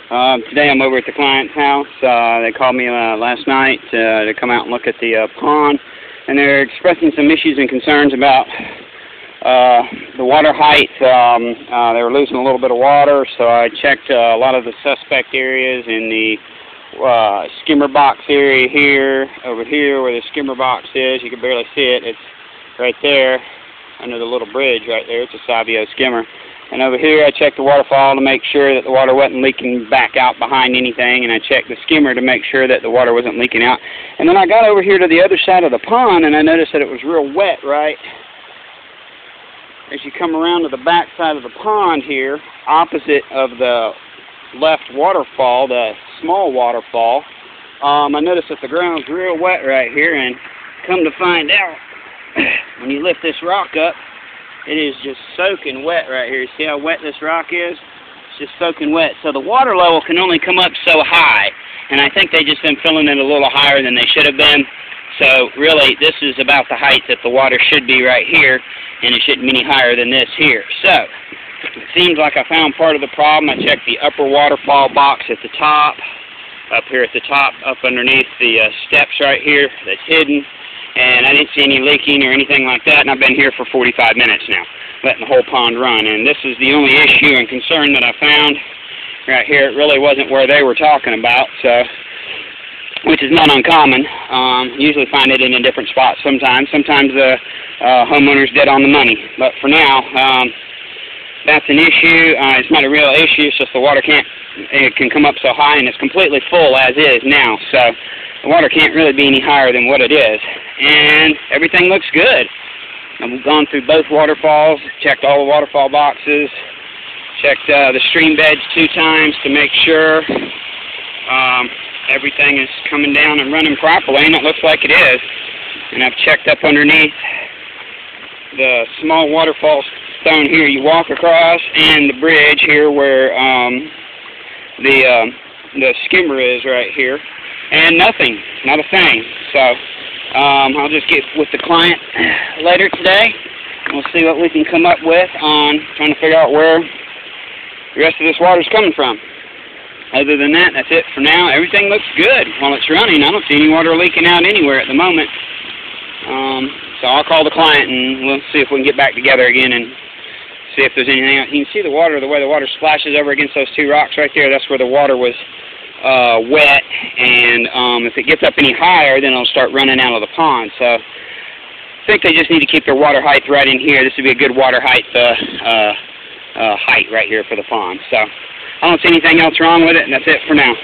Today I'm over at the client's house. They called me last night to come out and look at the pond, and they're expressing some issues and concerns about the water height. They were losing a little bit of water, so I checked a lot of the suspect areas in the skimmer box area here, over here where the skimmer box is. You can barely see it. It's right there under the little bridge right there. It's a Savio skimmer. And over here I checked the waterfall to make sure that the water wasn't leaking back out behind anything, and I checked the skimmer to make sure that the water wasn't leaking out. And then I got over here to the other side of the pond, and I noticed that it was real wet, right? As you come around to the back side of the pond here, opposite of the left waterfall, the small waterfall, I noticed that the ground's real wet right here, and come to find out, when you lift this rock up, it is just soaking wet right here. See how wet this rock is? It's just soaking wet. So the water level can only come up so high, and I think they've just been filling it a little higher than they should have been. So really, this is about the height that the water should be right here, and it shouldn't be any higher than this here. So it seems like I found part of the problem. I checked the upper waterfall box at the top, up here at the top, up underneath the steps right here that's hidden. And I didn't see any leaking or anything like that, and I've been here for 45 minutes now, letting the whole pond run. And this is the only issue and concern that I found right here. It really wasn't where they were talking about, so, which is not uncommon. Usually find it in a different spot sometimes. Sometimes the homeowner's dead on the money. But for now, that's an issue. It's not a real issue. It's just the water it can come up so high, and it's completely full as is now. So the water can't really be any higher than what it is. And everything looks good. I've gone through both waterfalls, checked all the waterfall boxes, checked the stream beds 2 times to make sure everything is coming down and running properly, and it looks like it is. And I've checked up underneath the small waterfall stone here you walk across, and the bridge here where the skimmer is right here. And nothing, not a thing. So I'll just get with the client later today. We'll see what we can come up with on trying to figure out where the rest of this water's coming from. Other than that, that's it for now. Everything looks good while it's running. I don't see any water leaking out anywhere at the moment. So I'll call the client and we'll see if we can get back together again and see if there's anything else. You can see the water, the way the water splashes over against those 2 rocks right there. That's where the water was wet, and if it gets up any higher, then it'll start running out of the pond. So I think they just need to keep their water height right in here. This would be a good water height height right here for the pond. So I don't see anything else wrong with it, and that's it for now.